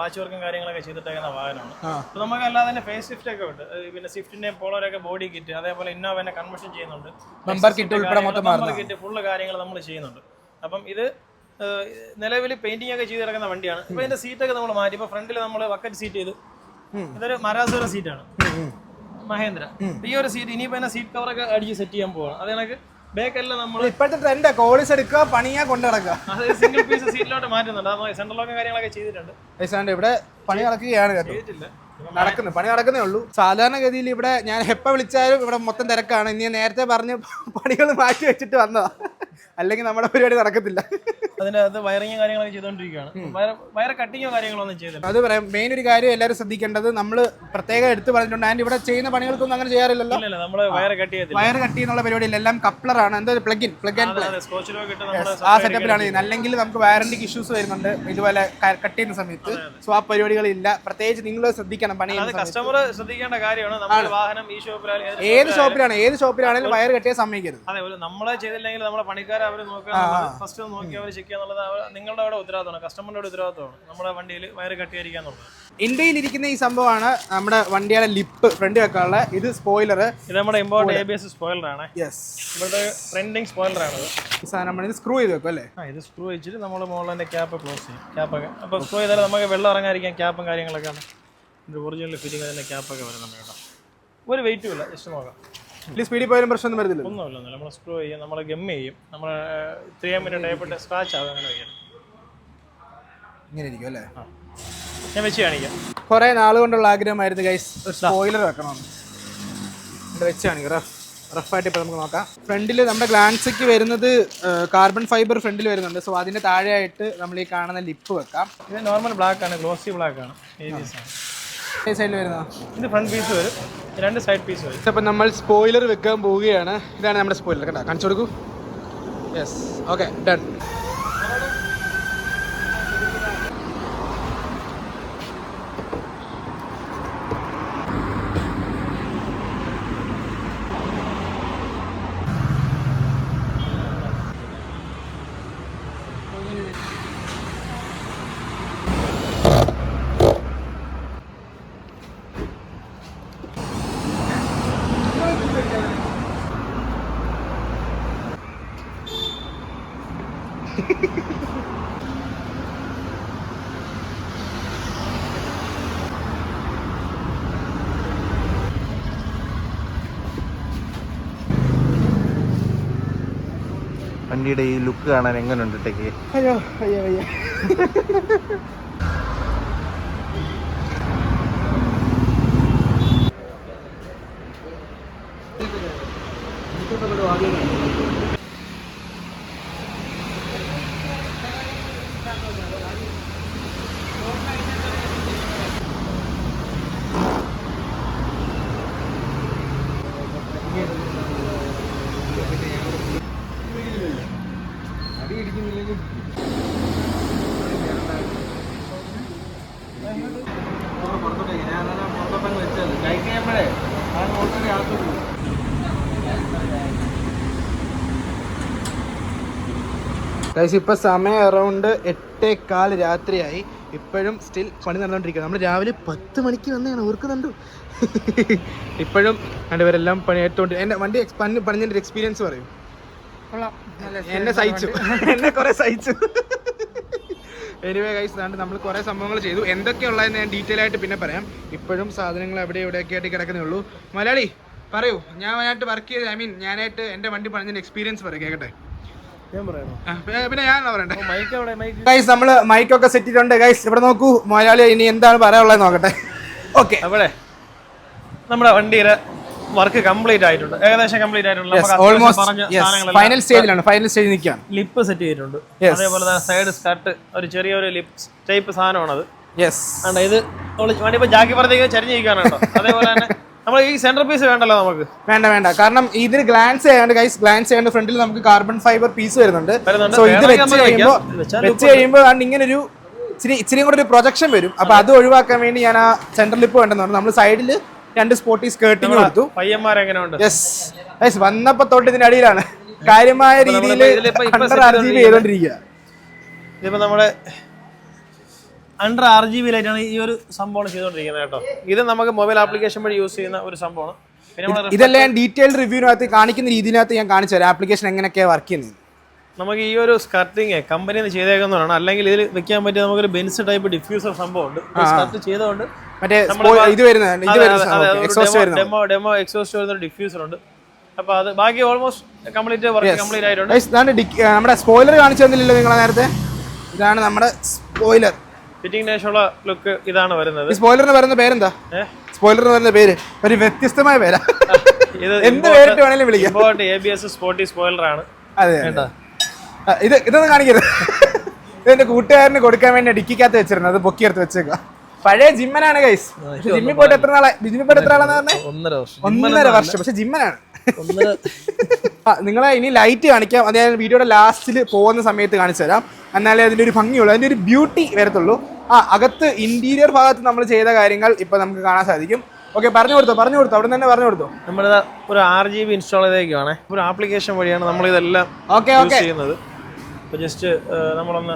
പാച്ച് വർക്കും കാര്യങ്ങളൊക്കെ ചെയ്തിട്ടേക്കുന്ന വാഹനമാണ്. അപ്പോൾ നമുക്ക് അല്ലാതെ തന്നെ ഫേസ് ലിഫ്റ്റ് ഒക്കെ ഉണ്ട്. പിന്നെ സ്വിഫ്റ്റിൻ്റെയും പോളോരൊക്കെ ബോഡി കിറ്റ്, അതേപോലെ ഇന്നോവനെ കൺവേർഷൻ ചെയ്യുന്നുണ്ട്. ഫുള്ള് കാര്യങ്ങൾ നമ്മൾ ചെയ്യുന്നുണ്ട്. അപ്പം ഇത് നിലവിൽ പെയിന്റിംഗ് ഒക്കെ ചെയ്ത് കിടക്കുന്ന വണ്ടിയാണ്. ഇപ്പൊ ഇതിന്റെ സീറ്റൊക്കെ നമ്മൾ മാറ്റി. ഇപ്പൊ ഫ്രണ്ടിൽ നമ്മൾ വക്കറ്റ് സീറ്റ് ചെയ്ത്, ഇതൊരു മരാസുര സീറ്റാണ്, മഹേന്ദ്ര. ഈ ഒരു സീറ്റ് ഇനിയിപ്പോ തന്നെ സീറ്റ് കവറൊക്കെ അടിച്ച് സെറ്റ് ചെയ്യാൻ പോവാണ്. അത് കണക്ക് ബാക്കെല്ലാം നമ്മൾ ഇപ്പോഴത്തെ ട്രെൻഡ് കോളീസ് എടുക്കുക, പണിയാ കൊണ്ടു നടക്കുക. അത് സിംഗിൾ പീസ് സീറ്റിലോട്ട് മാറ്റുന്നുണ്ട്. അത് സെൻട്രൽ ലോക്കും കാര്യങ്ങളൊക്കെ ചെയ്തിട്ടുണ്ട്. ഇവിടെ പണി നടക്കുകയാണ്, പണി നടക്കുന്നേ ഉള്ളൂ. സാധാരണഗതിയിൽ ഇവിടെ ഞാൻ എപ്പോൾ വിളിച്ചാലും ഇവിടെ മൊത്തം തിരക്കാണ്. ഇനി നേരത്തെ പറഞ്ഞ് പണികൾ മാറ്റി വെച്ചിട്ട് വന്നതാ, അല്ലെങ്കിൽ നമ്മുടെ പരിപാടി നടക്കത്തില്ല. അതിന്റെ അത് വയറിങ്ങും കാര്യങ്ങളൊക്കെ ചെയ്തുകൊണ്ടിരിക്കുകയാണ്. വയർ കട്ടിങ്ങോ കാര്യങ്ങളോ ഒന്നും ചെയ്തില്ല. അത് പറയാം. മെയിൻ ഒരു കാര്യം എല്ലാവരും ശ്രദ്ധിക്കേണ്ടത്, നമ്മൾ പ്രത്യേകം എടുത്ത് പറഞ്ഞിട്ടുണ്ട്, ആൻഡ് ഇവിടെ ചെയ്യുന്ന പണികൾക്കൊന്നും അങ്ങനെ ചെയ്യാറില്ലല്ലോ. ഇല്ല, നമ്മള് വയർ കട്ട് ചെയ്തില്ല. വയർ കട്ട് ചെയ്യുന്നുള്ള പരിപാടിയില്ല, എല്ലാം കപ്ലറാണ്. എന്താ പ്ലഗ് ആൻഡ് പ്ലേ ആ സെറ്റപ്പിലാണ് ചെയ്യുന്നത്. അല്ലെങ്കിൽ നമുക്ക് വാറന്റിക്ക് ഇഷ്യൂസ് വരുന്നുണ്ട് ഇതുപോലെ കട്ട് ചെയ്യുന്ന സമയത്ത്. സോ ആ പരിപാടികളില്ല. പ്രത്യേകിച്ച് നിങ്ങൾ ശ്രദ്ധിക്കണം പണി. കസ്റ്റമർ ശ്രദ്ധിക്കേണ്ട കാര്യമാണ്. നമ്മുടെ വാഹനം ഈ ഷോപ്പിലാണ്, ഏത് ഷോപ്പിലാണെങ്കിലും വയർ കെട്ടിയാൽ സമ്മതിക്കരുത്. അതെ, നമ്മളെ ചെയ്തില്ലെങ്കിൽ നമ്മളെ പണിക്കാരെ അവർ നോക്കുക, ഫസ്റ്റ് നോക്കി അവർ ചെക്ക് ചെയ്യാന്നുള്ളത് നിങ്ങളുടെ അവിടെ ഉത്തരവാദിത്തമാണ്, കസ്റ്റമറിന്റെ ഉത്തരവാദിത്തമാണ് നമ്മുടെ വണ്ടിയിൽ വയർ കട്ടിയായിരിക്കാന്നുള്ളത്. ഇന്ത്യയിൽ ഇരിക്കുന്ന ഈ സംഭവമാണ് നമ്മുടെ വണ്ടിയുടെ ലിപ്പ് ഫ്രണ്ട് വെക്കാനുള്ള. ഇത് സ്പോയിലർ, ഇത് നമ്മുടെ ഇമ്പോർട്ട് ABS സ്പോയിലർ ആണ്. ഇവിടുത്തെ ട്രെൻഡിങ് സ്പോയിലർ ആണ്. ഈ സാധനം ഇത് സ്ക്രൂ ചെയ്ത് വെക്കും അല്ലേ? ഇത് സ്ക്രൂ വെച്ചിട്ട് നമ്മൾ മുകളിലെ ക്യാപ്പ് ക്ലോസ് ചെയ്യും. ക്യാപ്പൊക്കെ അപ്പോൾ സ്ക്രൂ ചെയ്താൽ നമുക്ക് വെള്ളം ഇറങ്ങാതിരിക്കാൻ ക്യാപ്പും കാര്യങ്ങളൊക്കെയാണ്. ഇത് ഒറിജിനൽ ഫിറ്റിംഗ് അതിൻ്റെ ക്യാപ്പൊക്കെ വരുന്നുണ്ട് കേട്ടോ. ഒരു വെയിറ്റും ഇല്ല, ജസ്റ്റ് നോക്കാം. സ്പീഡിൽ പോയാലും പ്രശ്നമൊന്നും വരുന്നില്ല. ഒന്നുമില്ല, നമ്മൾ സ്ക്രൂ ചെയ്യും, നമ്മൾ ഗം ചെയ്യും, നമ്മൾ 3mm ടൈപ്പിട്ട് സ്ക്രാച്ച് ആകും. അങ്ങനെ വയ്ക്കണം, ഇങ്ങനെ ഇരിക്കും അല്ലേ? ഞാൻ വെച്ച് കാണിക്കാം. കുറേ നാളുകൊണ്ടുള്ള ആഗ്രഹമായിരുന്നു ഗൈസ്, ഒരു സ്പോയിലർ വെക്കണമെന്ന്. ഇവിടെ വെച്ച് കാണിക്കാം, റഫായിട്ട് ഇപ്പോൾ നമുക്ക് നോക്കാം. ഫ്രണ്ടിൽ നമ്മുടെ ഗ്ലാൻസയ്ക്ക് വരുന്നത് കാർബൺ ഫൈബർ ഫ്രണ്ടിൽ വരുന്നുണ്ട്. സോ അതിൻ്റെ താഴെയായിട്ട് നമ്മൾ ഈ കാണുന്ന ലിപ്പ് വെക്കാം. ഇത് നോർമൽ ബ്ലാക്ക് ആണ്, ഗ്ലോസി ബ്ലാക്ക് ആണ്. സൈഡിൽ വരുന്ന ഇത് ഫ്രണ്ട് പീസ് വരും, 2 സൈഡ് പീസ് വരും. അപ്പം നമ്മൾ സ്പോയിലർ വെക്കാൻ പോവുകയാണ്. ഇതാണ് നമ്മുടെ സ്പോയിലർ, കേട്ടോ, കാണിച്ചു കൊടുക്കൂ. Yes, okay, done. വണ്ടിയുടെ ഈ ലുക്ക് കാണാൻ എങ്ങനെയുണ്ട് ടെക്ക്? അയ്യോ അയ്യോ അയ്യോ. ഇപ്പൊ സമയം അറൗണ്ട് 8:15 രാത്രിയായി. ഇപ്പോഴും സ്റ്റിൽ പണി നടന്നുകൊണ്ടിരിക്കുകയാണ്. നമ്മൾ രാവിലെ 10 മണിക്ക് വന്നതാണ്, ഓർക്കുന്നുണ്ടോ? ഇപ്പോഴും രണ്ടുപേരെല്ലാം പണിയെടുത്തോണ്ട്. എൻ്റെ വണ്ടി പണിഞ്ഞതിൻ്റെ എക്സ്പീരിയൻസ് പറയും. എന്നെ സഹിച്ചു, എന്നെ കുറെ സഹിച്ചു. എനിവേ ഗൈസ്, നമ്മൾ കുറേ സംഭവങ്ങൾ ചെയ്തു. എന്തൊക്കെയുള്ളതെന്ന് ഞാൻ ഡീറ്റെയിൽ ആയിട്ട് പിന്നെ പറയാം. ഇപ്പോഴും സാധനങ്ങൾ അവിടെ ഇവിടെയൊക്കെ ആയിട്ട് കിടക്കുന്നേ ഉള്ളൂ. മലയാളി പറയൂ, ഞാനായിട്ട് വർക്ക് ചെയ്ത് ഞാനായിട്ട് എൻ്റെ വണ്ടി പണിഞ്ഞതിൻ്റെ എക്സ്പീരിയൻസ് പറയും, കേൾക്കട്ടെ. പിന്നെ ഞാനാണോ പറയണ്ടേ? ഗൈസ്, നമ്മള് മൈക്കൊക്കെ സെറ്റ് ചെയ്തിട്ടുണ്ട്. ഗൈസ്, ഇവിടെ നോക്കൂ, മലയാളി ഇനി എന്താണ് പറയാനുള്ളത് നോക്കട്ടെ. ഓക്കെ, അവിടെ നമ്മുടെ വണ്ടിയുടെ വർക്ക് കംപ്ലീറ്റ് ആയിട്ടുണ്ട്, ഏകദേശം കംപ്ലീറ്റ് ആയിട്ടുണ്ട്. ഫൈനൽ സ്റ്റേജിൽ നിൽക്കുകയാണ്. ലിപ്പ് സെറ്റ് ചെയ്തിട്ടുണ്ട്, അതേപോലെ സൈഡ് സ്കർട്ട് ഒരു ചെറിയൊരു ലിപ്പ് ടൈപ്പ് സാധനമാണത്. ഇത് വണ്ടി ഇപ്പൊ ജാക്കി പുറത്തേക്ക് ചരിഞ്ഞിരിക്കുകയാണ് കേട്ടോ. അതേപോലെ തന്നെ നമ്മൾ ഈ സെന്റർ പീസ് വേണ്ടല്ലോ, നമുക്ക് വേണ്ട, കാരണം ഇതിന് ഗ്ലാൻസ് ചെയ്യാണ്ട് ഫ്രണ്ടിൽ നമുക്ക് കാർബൺ ഫൈബർ പീസ് വരുന്നുണ്ട്. സോ ഇത് വെച്ച് കഴിയുമ്പോൾ ഇങ്ങനൊരു ഇച്ചിരി കൂടെ ഒരു പ്രൊജക്ഷൻ വരും. അപ്പൊ അത് ഒഴിവാക്കാൻ വേണ്ടി ഞാൻ ആ സെന്റർ ലിപ്പ് വേണ്ടെന്ന് പറഞ്ഞു. നമ്മൾ സൈഡിൽ 2 സ്പോർട്ടി സ്കേർട്ടിങ് കൊടുത്തു. യെസ്, വന്നപ്പോ തൊട്ട് ഇതിന്റെ അടിയിലാണ് കാര്യമായ രീതിയിൽ ചെയ്തോണ്ടിരിക്കുക. ഇതിപ്പോ നമ്മുടെ അണ്ടർ RGB ലൈറ്റാണ് ഈ ഒരു സംഭവം ചെയ്തുകൊണ്ടിരിക്കുന്നത് കേട്ടോ. ഇത് നമുക്ക് മൊബൈൽ ആപ്ലിക്കേഷൻ വഴി യൂസ് ചെയ്യുന്ന ഒരു സംഭവമാണ്. പിന്നെ ഇതെല്ലാം ഞാൻ ഡീറ്റെയിൽഡ് റിവ്യൂവിനകത്ത് കാണിക്കുന്ന രീതിയിനകത്ത് ഞാൻ കാണിച്ചു തരാം ആപ്ലിക്കേഷൻ എങ്ങനെയൊക്കെയാണ് വർക്ക് ചെയ്യുന്നത്. നമുക്ക് ഈ ഒരു സ്കർട്ടിങ് കമ്പനിയിൽ ചെയ്തേക്കുന്നതാണ്. അല്ലെങ്കിൽ ഇതിൽ വെക്കാൻ പറ്റിയ നമുക്കൊരു ബെൻസ് ടൈപ്പ് ഡിഫ്യൂസർ സംഭവം ഉണ്ട്. സ്കർട്ട് ചെയ്തുകൊണ്ട് ഡെമോ എക്സോസ്റ്റ് വരുന്ന ഡിഫ്യൂസർ ഉണ്ട്. അപ്പൊ അത് ബാക്കി ഓൾമോസ്റ്റ് കംപ്ലീറ്റ് വർക്ക് കംപ്ലീറ്റ് ആയിട്ടുണ്ട്. നമ്മുടെ സ്പോയിലർ കാണിച്ചു തന്നില്ലല്ലോ നിങ്ങളെ നേരത്തെ? ഇതാണ് നമ്മുടെ സ്പോയിലർ. ഫിറ്റിംഗ് ശേഷമുള്ള ലുക്ക് ഇതാണ് വരുന്നത്. സ്പോയിലറിന് പറയുന്ന പേരെന്താ? സ്പോയിലറിന് പറയുന്ന പേര് ഒരു വ്യത്യസ്തമായ പേരാ. ഇത് എന്ത് പേരിട്ട് വേണേലും വിളിക്കാം. ABS സ്പോർട്ടി സ്പോയിലർ ആണ്. അതെ, ഇതൊന്നും കാണിക്കരുത്. ഇതെന്റെ കൂട്ടുകാരന് കൊടുക്കാൻ വേണ്ടി ഡിക്കിക്കകത്ത് വെച്ചിരുന്നത്, അത് പൊക്കിയെടുത്ത് വെച്ചേക്കുക. പഴയ ജിമ്മനാണ് ഗൈസ്. ജിമ്മിൽ പോയിട്ട് എത്ര നാളെ? ജിമ്മിൽ പോയിട്ട് എത്ര ആളാന്ന് പറഞ്ഞേ? 1.5 വർഷം. പക്ഷെ ജിമ്മനാണ്. നിങ്ങളെ ഇനി ലൈറ്റ് കാണിക്കാം, അത് ഞാൻ വീഡിയോയുടെ ലാസ്റ്റിൽ പോകുന്ന സമയത്ത് കാണിച്ചു തരാം. എന്നാലേ അതിൻ്റെ ഒരു ഭംഗിയുള്ളൂ, അതിൻ്റെ ഒരു ബ്യൂട്ടി വരത്തുള്ളൂ. അകത്ത് ഇന്റീരിയർ ഭാഗത്ത് നമ്മൾ ചെയ്ത കാര്യങ്ങൾ ഇപ്പൊ നമുക്ക് കാണാൻ സാധിക്കും. ഓക്കെ, പറഞ്ഞു കൊടുത്തോ അവിടെ തന്നെ പറഞ്ഞു കൊടുത്തോ. നമ്മളിത് ഒരു RGB ഇൻസ്റ്റാൾ ചെയ്തേക്കുവാണ്. ഒരു ആപ്ലിക്കേഷൻ വഴിയാണ് നമ്മൾ ഇതെല്ലാം ചെയ്യുന്നത്. ജസ്റ്റ് നമ്മളൊന്ന്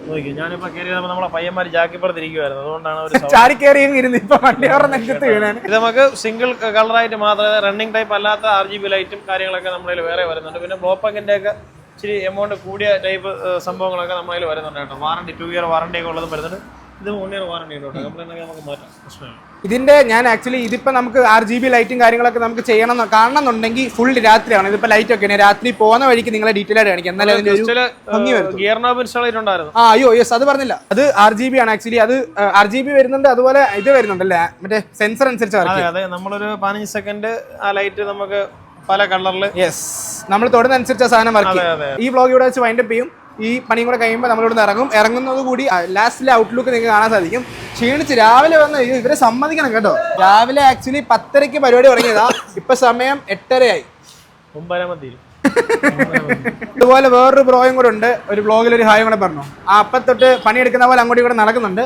നോക്കി, ഞാനിപ്പോ കയറിയപ്പോൾ നമ്മളെ പയ്യന്മാർ ജാക്കിപ്പുറത്തിരിക്കുവായിരുന്നു, അതുകൊണ്ടാണ് ഇത് നമുക്ക് സിംഗിൾ കളറായിട്ട് മാത്രമേ, റണ്ണിങ് ടൈപ്പ് അല്ലാത്ത RGB ലൈറ്റും കാര്യങ്ങളൊക്കെ നമ്മുടെ വേറെ വരുന്നുണ്ട്. പിന്നെ ബ്ലോപ്പങ്ങിന്റെ ഒക്കെ ഇച്ചിരി എമൗണ്ട് കൂടിയ ടൈപ്പ് സംഭവങ്ങളൊക്കെ നമ്മുടെ വരുന്നുണ്ട് കേട്ടോ. വാറണ്ടി 2 ഇയർ വാറണ്ടി ഒക്കെ ഉള്ളതും വരുന്നുണ്ട്. ഇത് 1 ഇയർ വാറണ്ടി ഉണ്ട് കേട്ടോ. കംപ്ലൈന്റ് ഒക്കെ നമുക്ക് മാറ്റാം, പ്രശ്നമില്ല. ഇതിന്റെ ഞാൻ ആക്ച്വലി ഇതിപ്പോ നമുക്ക് RGB ലൈറ്റും കാര്യങ്ങളൊക്കെ നമുക്ക് ചെയ്യണം കാണണമെന്നുണ്ടെങ്കിൽ ഫുൾ രാത്രിയാണ്. ഇതിപ്പോ ലൈറ്റ് ഒക്കെ രാത്രി പോകുന്ന വഴിക്ക് നിങ്ങളെ ഡീറ്റെയിൽ ആയിട്ട് കാണിക്കാം. എന്നാലും ഗിയർ നോബ് ഇൻസ്റ്റാൾ ചെയ്തിട്ടുണ്ടായിരുന്നു. അയ്യോ യെസ്, അത് പറഞ്ഞില്ല. അത് RGB ആണ് ആക്ച്വലി. അത് RGB വരുന്നുണ്ട്, അതുപോലെ ഇത് വരുന്നുണ്ടല്ലേ, മറ്റേ സെൻസർ അനുസരിച്ച്. അതെ, നമ്മളൊരു 15 സെക്കൻഡ് ആ ലൈറ്റ് നമുക്ക് പല കളറിൽ, യെസ്, നമ്മൾ തൊടുന്ന അനുസരിച്ച് സാധനം വർക്ക്. ഈ വ്ലോഗ് ഇവിടെ വെച്ച് വൈൻഡപ്പ് ചെയ്യും. ഈ പണിയും കൂടെ കഴിയുമ്പോൾ നമ്മളിവിടെ ഇറങ്ങുന്നത് കൂടി ലാസ്റ്റിലെ ഔട്ട്ലുക്ക് നിങ്ങൾക്ക് കാണാൻ സാധിക്കും. ക്ഷീണിച്ച് രാവിലെ വന്ന് ഇവരെ സമ്മതിക്കണം കേട്ടോ. രാവിലെ ആക്ച്വലി 10:30 പരിപാടി തുടങ്ങിയതാ, ഇപ്പൊ സമയം 8:30 അതുപോലെ വേറൊരു ബ്രോയും കൂടെ ഉണ്ട്. ഒരു ബ്ലോഗിൽ ഒരു ഹായ് കൂടെ പറഞ്ഞു. അപ്പൊ തൊട്ട് പണിയെടുക്കുന്ന പോലെ അങ്ങോട്ടും കൂടെ നടക്കുന്നുണ്ട്.